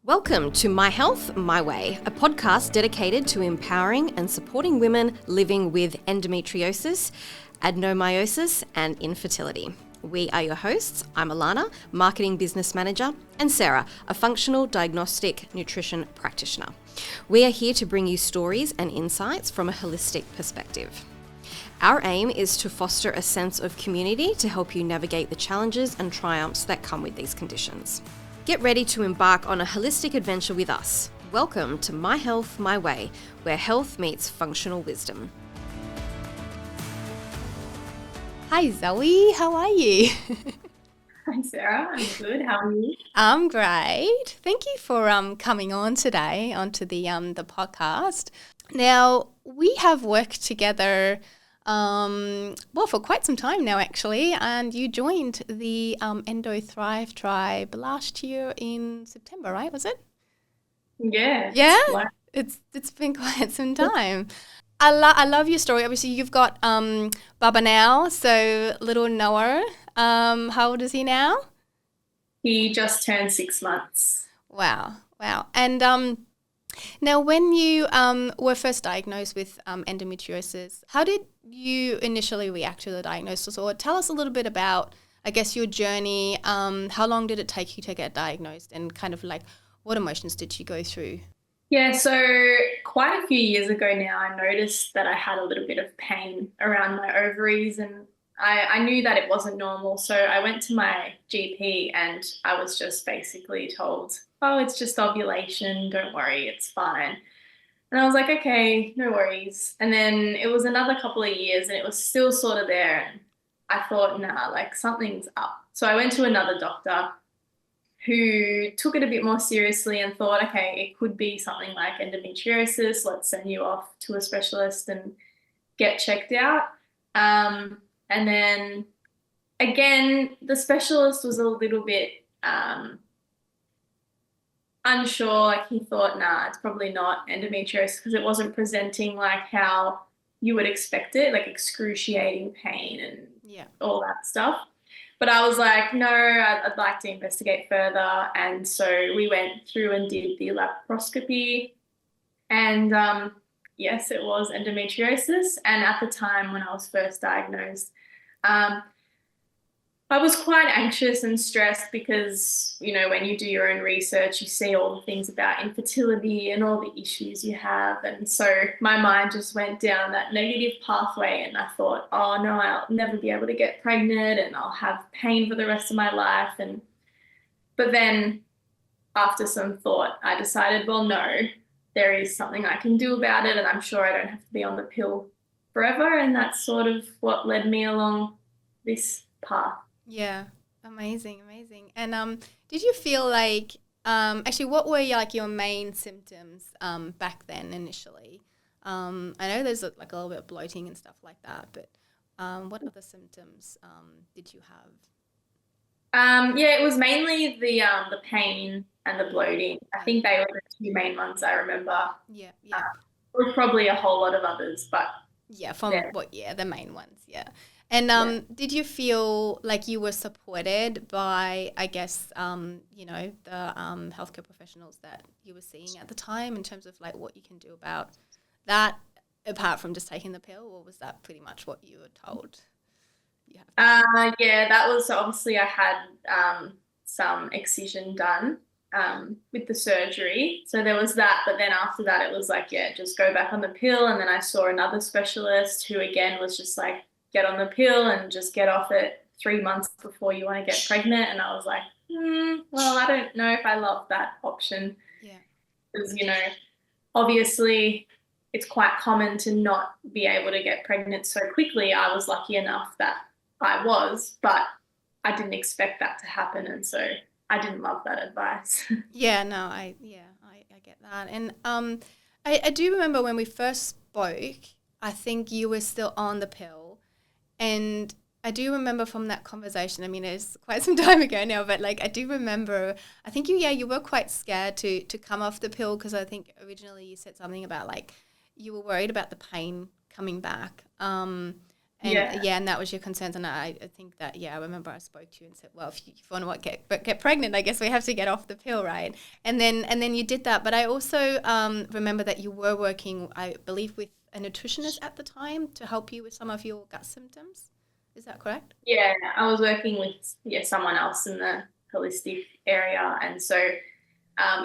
Welcome to My Health, My Way, a podcast dedicated to empowering and supporting women living with endometriosis, adenomyosis, and infertility. We are your hosts. I'm Alana, Marketing Business Manager, and Sarah, a functional diagnostic nutrition practitioner. We are here to bring you stories and insights from a holistic perspective. Our aim is to foster a sense of community to help you navigate the challenges and triumphs that come with these conditions. Get ready to embark on a holistic adventure with us. Welcome to My Health, My Way, where health meets functional wisdom. Hi Zoe, how are you? Hi Sarah, I'm good. How are you? I'm great. Thank you for coming on today onto the podcast. Now, we have worked together for quite some time now, actually, and you joined the Endo Thrive Tribe last year in September, right? Was it? Yeah. It's been quite some time. I love your story. Obviously, you've got Baba now, so little Noah. How old is he now? He just turned 6 months. Wow. And now, when you were first diagnosed with endometriosis, how did you initially react to the diagnosis? Or tell us a little bit about, I guess, your journey. How long did it take you to get diagnosed, and kind of like what emotions did you go through? Yeah, so quite a few years ago now, I noticed that I had a little bit of pain around my ovaries, and I knew that it wasn't normal. So I went to my GP and I was just basically told, oh, it's just ovulation. Don't worry, it's fine. And I was like, okay, no worries. And then it was another couple of years and it was still sort of there. And I thought, nah, like something's up. So I went to another doctor who took it a bit more seriously and thought, okay, it could be something like endometriosis. Let's send you off to a specialist and get checked out. And then again, the specialist was a little bit unsure. Like he thought, nah, it's probably not endometriosis because it wasn't presenting like how you would expect it, like excruciating pain and all that stuff. But I was like, no, I'd like to investigate further. And so we went through and did the laparoscopy. And yes, it was endometriosis. And at the time when I was first diagnosed, I was quite anxious and stressed because, you know, when you do your own research, you see all the things about infertility and all the issues you have. And so my mind just went down that negative pathway and I thought, oh no, I'll never be able to get pregnant and I'll have pain for the rest of my life. But then after some thought, I decided, well, no, there is something I can do about it and I'm sure I don't have to be on the pill forever. And that's sort of what led me along this path. Yeah, amazing. And did you feel like, actually, what were your main symptoms back then initially? I know there's like a little bit of bloating and stuff like that, but what other symptoms did you have? Yeah, it was mainly the pain and the bloating. I think they were the two main ones I remember. Yeah. There was probably a whole lot of others, but the main ones, yeah. And did you feel like you were supported by, I guess, the healthcare professionals that you were seeing at the time in terms of like what you can do about that, apart from just taking the pill, or was that pretty much what you were told? Yeah, that was obviously I had some excision done with the surgery. So there was that, but then after that it was like, yeah, just go back on the pill. And then I saw another specialist who again was just like, get on the pill and just get off it 3 months before you want to get pregnant. And I was like, well, I don't know if I love that option. Yeah. Because, you know, obviously it's quite common to not be able to get pregnant so quickly. I was lucky enough that I was, but I didn't expect that to happen. And so I didn't love that advice. Yeah, no, I get that. And I do remember when we first spoke, I think you were still on the pill. And I do remember from that conversation, I mean, it's quite some time ago now, but like I do remember, I think you were quite scared to come off the pill because I think originally you said something about like you were worried about the pain coming back. And And Yeah. yeah, and that was your concerns. And I think that, yeah, I remember I spoke to you and said, well, if you want to get pregnant, I guess we have to get off the pill, right? And then you did that. But I also remember that you were working, I believe, with a nutritionist at the time to help you with some of your gut symptoms. Is that correct? Yeah, I was working with someone else in the holistic area, and so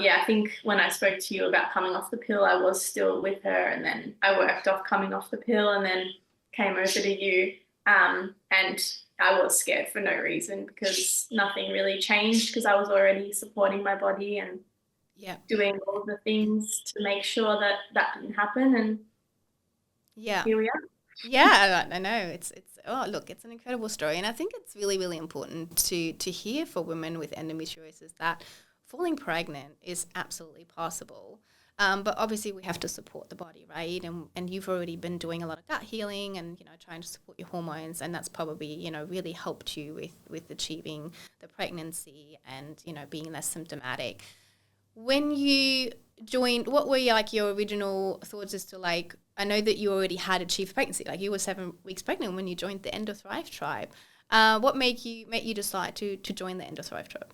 yeah, I think when I spoke to you about coming off the pill, I was still with her, and then I worked off coming off the pill, and then came over to you, and I was scared for no reason because nothing really changed because I was already supporting my body and Yeah. doing all the things to make sure that that didn't happen, and Yeah. here we are. Yeah, I know. It's oh look, it's an incredible story, and I think it's really really important to hear for women with endometriosis that falling pregnant is absolutely possible. But obviously we have to support the body, right? And you've already been doing a lot of gut healing and trying to support your hormones, and that's probably really helped you with achieving the pregnancy and being less symptomatic. When you joined, what were your original thoughts as to I know that you already had achieved pregnancy, like you were 7 weeks pregnant when you joined the EndoThrive tribe. What made you decide to join the EndoThrive tribe?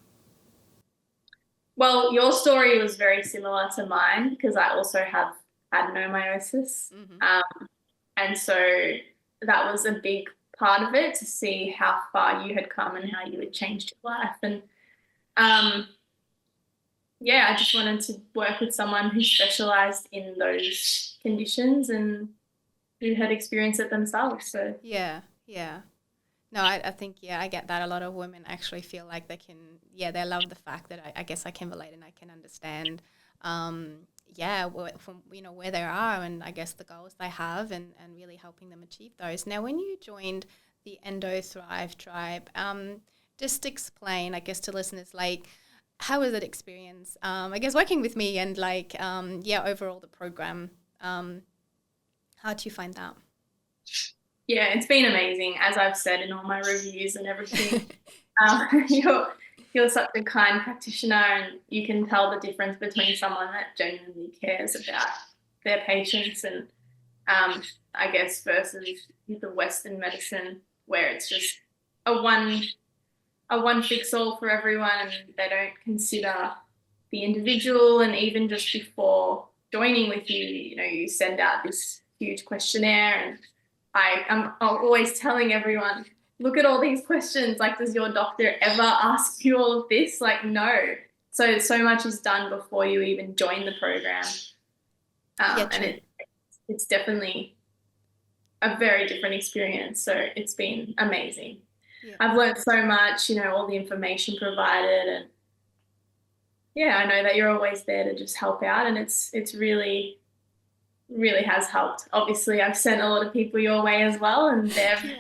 Well, your story was very similar to mine because I also have adenomyosis. Mm-hmm. And so that was a big part of it to see how far you had come and how you had changed your life. And um, yeah, I just wanted to work with someone who specialized in those conditions and who had experienced it themselves. So Yeah, yeah. No, I think, yeah, I get that. A lot of women actually feel like they can, yeah, they love the fact that I guess I can relate and I can understand, yeah, from, where they are and I guess the goals they have and really helping them achieve those. Now, when you joined the Endo Thrive tribe, just explain, I guess, to listeners, how was it experience? I guess working with me and yeah, overall the program, how do you find that? yeah, it's been amazing, as I've said in all my reviews and everything. You're such a kind practitioner, and you can tell the difference between someone that genuinely cares about their patients and I guess versus the Western medicine where it's just a one fix all for everyone and they don't consider the individual. And even just before joining with you, you send out this huge questionnaire, and I'm always telling everyone, look at all these questions. Like, does your doctor ever ask you all of this? Like, no. So much is done before you even join the program. And it's definitely a very different experience. So it's been amazing. Yeah. I've learned so much, all the information provided, and yeah, I know that you're always there to just help out, and it's really has helped. Obviously, I've sent a lot of people your way as well, and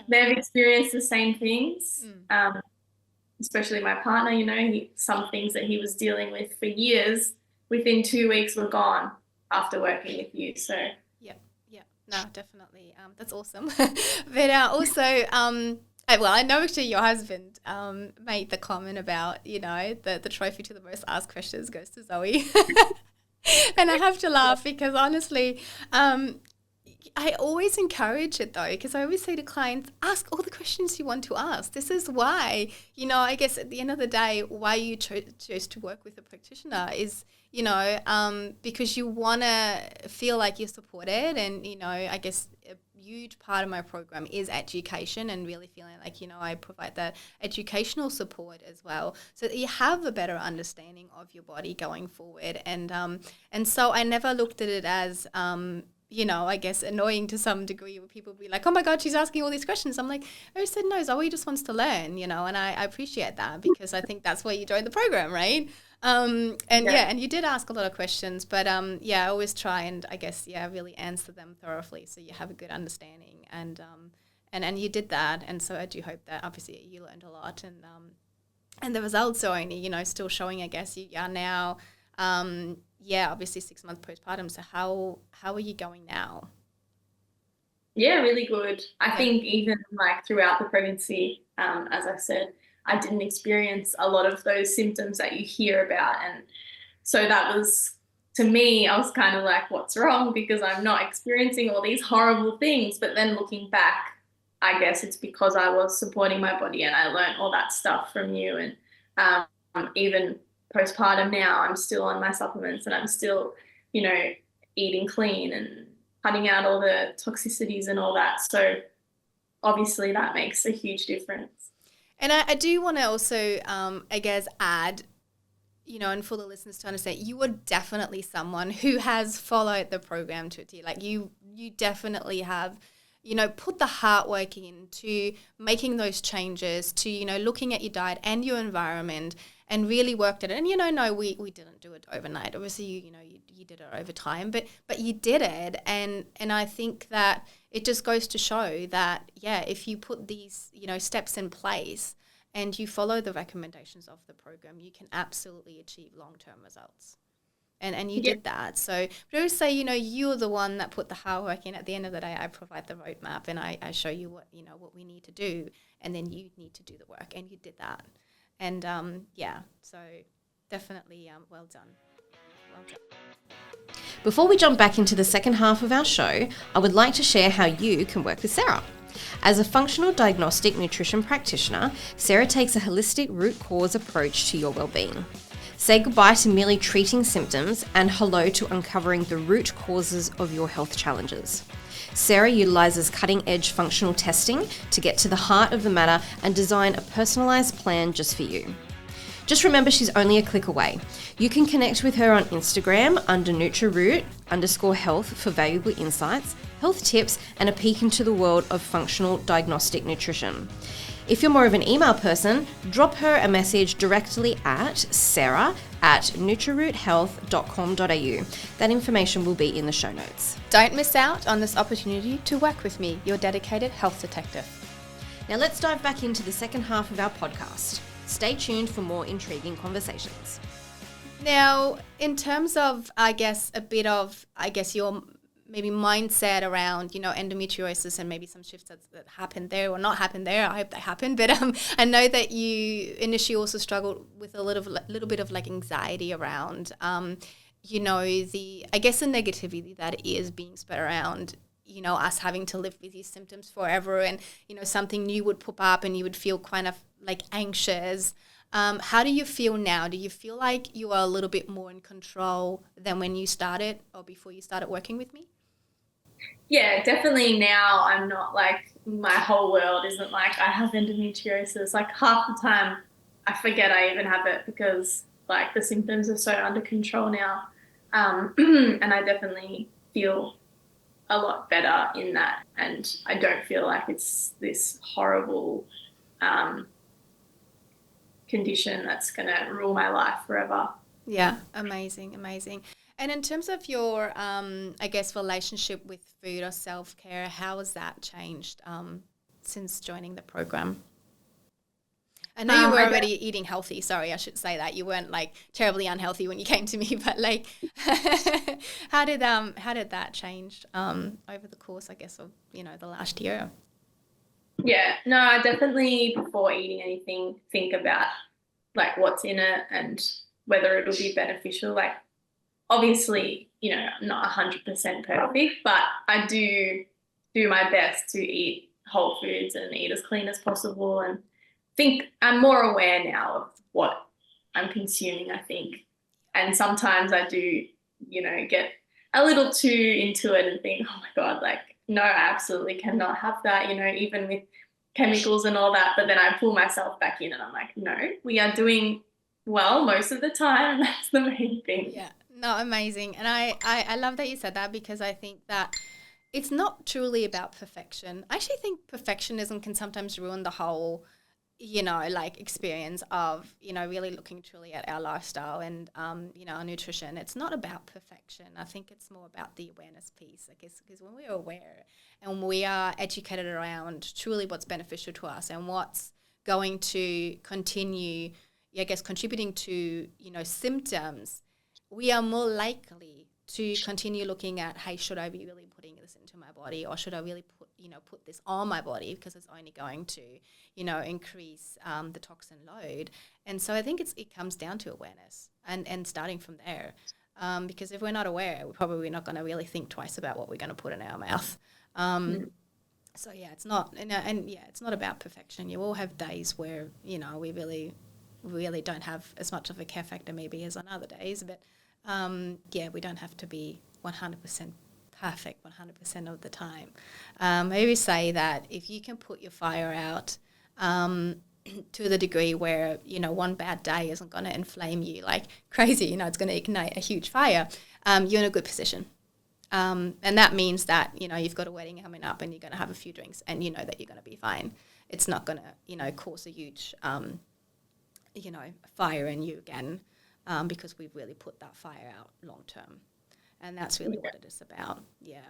they've experienced the same things. Especially my partner, some things that he was dealing with for years, within 2 weeks were gone after working with you. So yeah, no, definitely, that's awesome. But also, well, I know actually your husband made the comment about the trophy to the most asked questions goes to Zoe. And I have to laugh because honestly, I always encourage it though, because I always say to clients, ask all the questions you want to ask. This is why, I guess at the end of the day, why you chose to work with a practitioner is, because you want to feel like you're supported. And, I guess a huge part of my program is education and really feeling like, I provide that educational support as well so that you have a better understanding of your body going forward. And so I never looked at it as, I guess annoying to some degree where people be like, oh my God, she's asking all these questions. I'm like, I said, no, Zoe just wants to learn, and I appreciate that because I think that's why you joined the program, right? And you did ask a lot of questions, but I always try and I guess, really answer them thoroughly so you have a good understanding. And you did that. And so I do hope that obviously you learned a lot and the results are only, still showing, I guess you are now, obviously 6 months postpartum. So how are you going now? Yeah, really good. I think even throughout the pregnancy, as I said, I didn't experience a lot of those symptoms that you hear about. And so that was, to me, I was kind of like, what's wrong? Because I'm not experiencing all these horrible things. But then looking back, I guess it's because I was supporting my body and I learned all that stuff from you. And even postpartum now, I'm still on my supplements and I'm still, you know, eating clean and cutting out all the toxicities and all that. So obviously that makes a huge difference. And I do want to also, I guess, add, and for the listeners to understand, you are definitely someone who has followed the program to a T. Like you definitely have, put the hard work into making those changes, to, looking at your diet and your environment and really worked at it. And, no, we didn't do it overnight. Obviously, you did it over time, but you did it. And I think that it just goes to show that, yeah, if you put these, steps in place and you follow the recommendations of the program, you can absolutely achieve long-term results. And you did that. So but I always say, you're the one that put the hard work in. At the end of the day, I provide the roadmap and I show you what we need to do, and then you need to do the work, and you did that. And so definitely well done. Well done. Before we jump back into the second half of our show, I would like to share how you can work with Sarah. As a functional diagnostic nutrition practitioner, Sarah takes a holistic root cause approach to your well-being. Say goodbye to merely treating symptoms and hello to uncovering the root causes of your health challenges. Sarah utilises cutting-edge functional testing to get to the heart of the matter and design a personalised plan just for you. Just remember, she's only a click away. You can connect with her on Instagram under NutriRoot_health for valuable insights, health tips, and a peek into the world of functional diagnostic nutrition. If you're more of an email person, drop her a message directly at sarah@nutriroothealth.com.au. That information will be in the show notes. Don't miss out on this opportunity to work with me, your dedicated health detective. Now let's dive back into the second half of our podcast. Stay tuned for more intriguing conversations. Now, in terms of, a bit of, your maybe mindset around, endometriosis and maybe some shifts that happened there or not happened there. I hope they happened. But I know that you initially also struggled with a little bit of like anxiety around, the negativity that is being spread around, us having to live with these symptoms forever, and, something new would pop up and you would feel kind of like anxious. How do you feel now? Do you feel like you are a little bit more in control than when you started or before you started working with me? Yeah, definitely now I'm not like, my whole world isn't like I have endometriosis. Like half the time I forget I even have it because like the symptoms are so under control now. And I definitely feel a lot better in that. And I don't feel like it's this horrible condition that's going to rule my life forever. Yeah, amazing. And in terms of your, relationship with food or self-care, how has that changed since joining the program? I know you were already eating healthy. Sorry, I should say that. You weren't like terribly unhealthy when you came to me, but like how did that change over the course, I guess, of, the last year? Yeah, no, I definitely, before eating anything, think about like what's in it and whether it'll be beneficial. Like obviously, I'm not 100% perfect, but I do my best to eat whole foods and eat as clean as possible, and think I'm more aware now of what I'm consuming, I think. And sometimes I do, get a little too into it and think, oh my God, like, no, I absolutely cannot have that, even with chemicals and all that. But then I pull myself back in and I'm like, no, we are doing well most of the time. And that's the main thing. Yeah, no, amazing. And I love that you said that, because I think that it's not truly about perfection. I actually think perfectionism can sometimes ruin the whole, experience of, really looking truly at our lifestyle and, our nutrition. It's not about perfection. I think it's more about the awareness piece, I guess, because when we're aware and we are educated around truly what's beneficial to us and what's going to continue, contributing to, symptoms, we are more likely to continue looking at, hey, should I be really putting this into my body, or should I really put this on my body, because it's only going to, increase the toxin load. And so I think it comes down to awareness and starting from there. Because if we're not aware, we're probably not going to really think twice about what we're going to put in our mouth. So yeah, it's not, and yeah, it's not about perfection. You all have days where, you know, we really don't have as much of a care factor maybe as on other days, but yeah, we don't have to be 100% perfect 100% of the time. Maybe say that if you can put your fire out to the degree where, you know, one bad day isn't going to inflame you like crazy, you know, it's going to ignite a huge fire, you're in a good position. And that means that, you know, you've got a wedding coming up and you're going to have a few drinks and you know that you're going to be fine. It's not going to, you know, cause a huge, you know, fire in you again, because we've really put that fire out long term. And that's really what it is about. Yeah.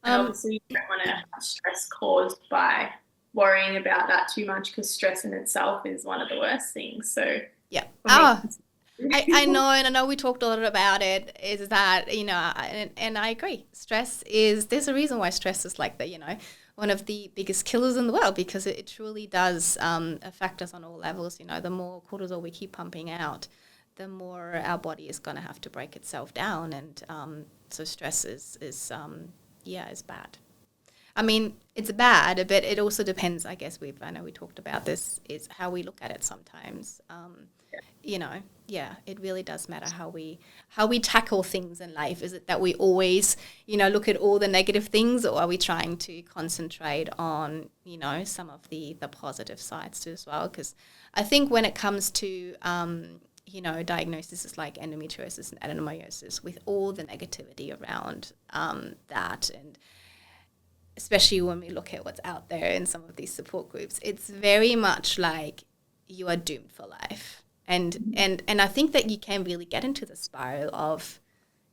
And obviously, you don't want to have stress caused by worrying about that too much, because stress in itself is one of the worst things. So yeah. I know, and I know we talked a lot about it, is that, you know, and I agree. There's a reason why stress is like the, you know, one of the biggest killers in the world, because it truly does affect us on all levels. You know, the more cortisol we keep pumping out, the more our body is going to have to break itself down. And so stress is bad. I mean, it's bad, but it also depends, I guess, I know we talked about this, is how we look at it sometimes. You know, yeah, it really does matter how we tackle things in life. Is it that we always, you know, look at all the negative things, or are we trying to concentrate on, you know, some of the positive sides too as well? Because I think when it comes to, you know, diagnoses like endometriosis and adenomyosis, with all the negativity around that, and especially when we look at what's out there in some of these support groups, it's very much like you are doomed for life. And I think that you can really get into the spiral of,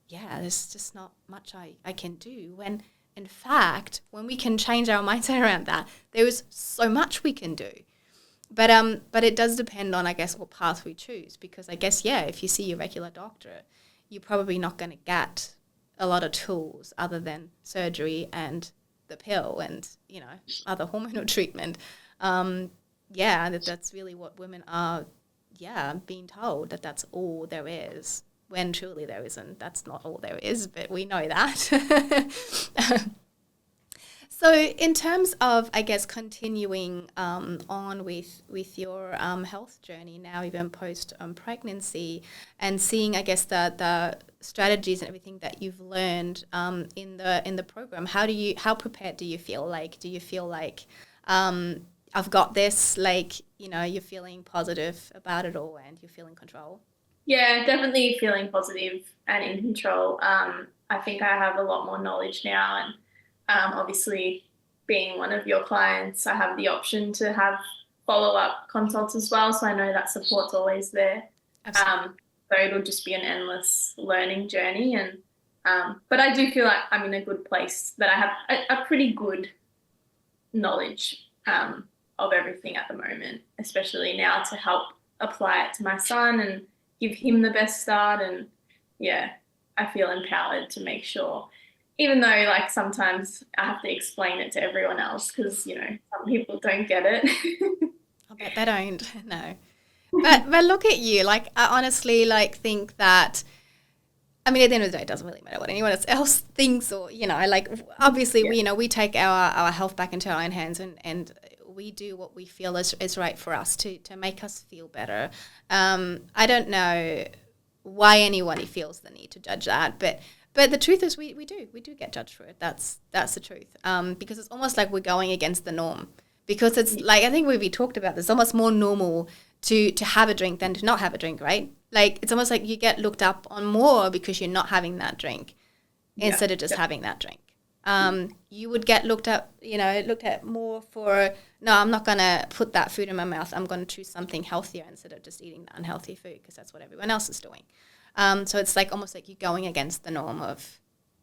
yeah, there's just not much I can do, when in fact, when we can change our mindset around that, there is so much we can do. But it does depend on, I guess, what path we choose, because I guess, yeah, if you see your regular doctor, you're probably not going to get a lot of tools other than surgery and the pill and, you know, other hormonal treatment. Yeah, that's really what women are, being told, that's all there is, when truly there isn't. That's not all there is, but we know that. So in terms of, I guess, continuing on with your health journey now, even post pregnancy, and seeing, I guess, the strategies and everything that you've learned in the program, how prepared do you feel? Like, do you feel like I've got this, like, you know, you're feeling positive about it all and you're feeling control? Yeah, definitely feeling positive and in control. I think I have a lot more knowledge now, and obviously being one of your clients, I have the option to have follow-up consults as well, so I know that support's always there. So it'll just be an endless learning journey, and but I do feel like I'm in a good place, that I have a pretty good knowledge of everything at the moment, especially now to help apply it to my son and give him the best start. And yeah, I feel empowered to make sure, even though like sometimes I have to explain it to everyone else, because, you know, some people don't get it. I bet they don't. No. But look at you. Like, I honestly think that, I mean, at the end of the day, it doesn't really matter what anyone else thinks, or, you know, like, obviously, we take our health back into our own hands, and we do what we feel is right for us to make us feel better. I don't know why anyone feels the need to judge that, but the truth is we do get judged for it. That's the truth. Because it's almost like we're going against the norm, because it's like, I think we talked about this, almost more normal to have a drink than to not have a drink, right? Like, it's almost like you get looked up on more because you're not having that drink instead of just having that drink. You would get looked at more for, no, I'm not going to put that food in my mouth. I'm going to choose something healthier instead of just eating that unhealthy food, because that's what everyone else is doing. So it's like almost like you're going against the norm of,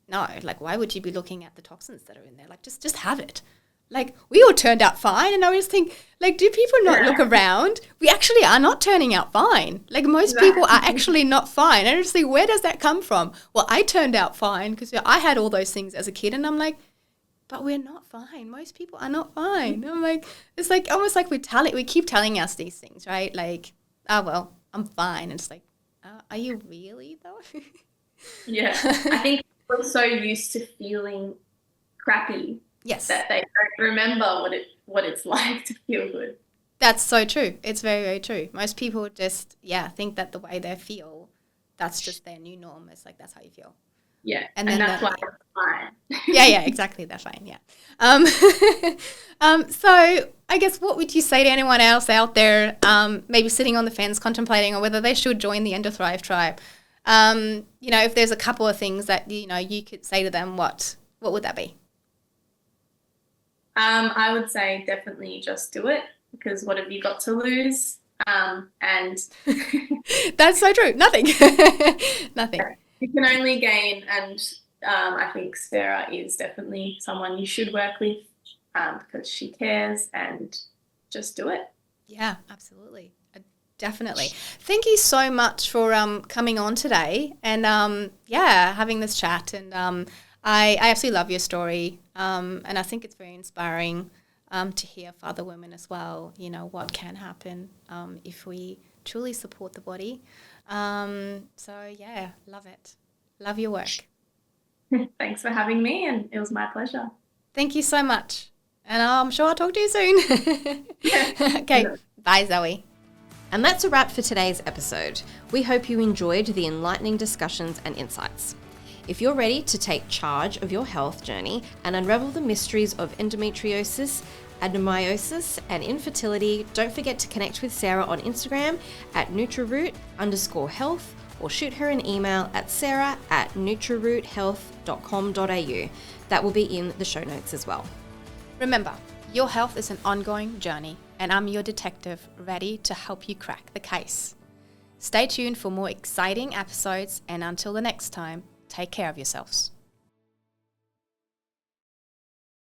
no, like, why would you be looking at the toxins that are in there? Like, just have it. Like, we all turned out fine, and I always think, like, do people not look around? We actually are not turning out fine. Like, most people are actually not fine. And I just think, where does that come from? Well, I turned out fine because I had all those things as a kid, and I'm like, but we're not fine. Most people are not fine. I'm like, it's like almost like we keep telling us these things, right? Like, oh, well, I'm fine. And it's like, are you really, though? Yeah, I think we're so used to feeling crappy Yes. that they don't remember what it's like to feel good. That's so true. It's very, very true. Most people just, think that the way they feel, that's just their new norm. It's like, that's how you feel. Yeah, And and then that's why it's fine. yeah, exactly. They're fine. Yeah. So I guess what would you say to anyone else out there, maybe sitting on the fence contemplating on whether they should join the EndoThrive tribe? If there's a couple of things that, you could say to them, what would that be? I would say definitely just do it, because what have you got to lose? And That's so true. Nothing. Nothing. you can only gain, and I think Sarah is definitely someone you should work with, because she cares, and just do it. Yeah, absolutely. Definitely. Thank you so much for coming on today and having this chat. And I absolutely love your story, and I think it's very inspiring to hear for other women as well, what can happen if we truly support the body. Love it. Love your work. Thanks for having me, and it was my pleasure. Thank you so much. And I'm sure I'll talk to you soon. Okay. Bye, Zoe. And that's a wrap for today's episode. We hope you enjoyed the enlightening discussions and insights. If you're ready to take charge of your health journey and unravel the mysteries of endometriosis, adenomyosis, and infertility, don't forget to connect with Sarah on Instagram at nutriroot_health, or shoot her an email at sarah@nutriroot.health.com.au. That will be in the show notes as well. Remember, your health is an ongoing journey, and I'm your detective, ready to help you crack the case. Stay tuned for more exciting episodes, and until the next time, take care of yourselves.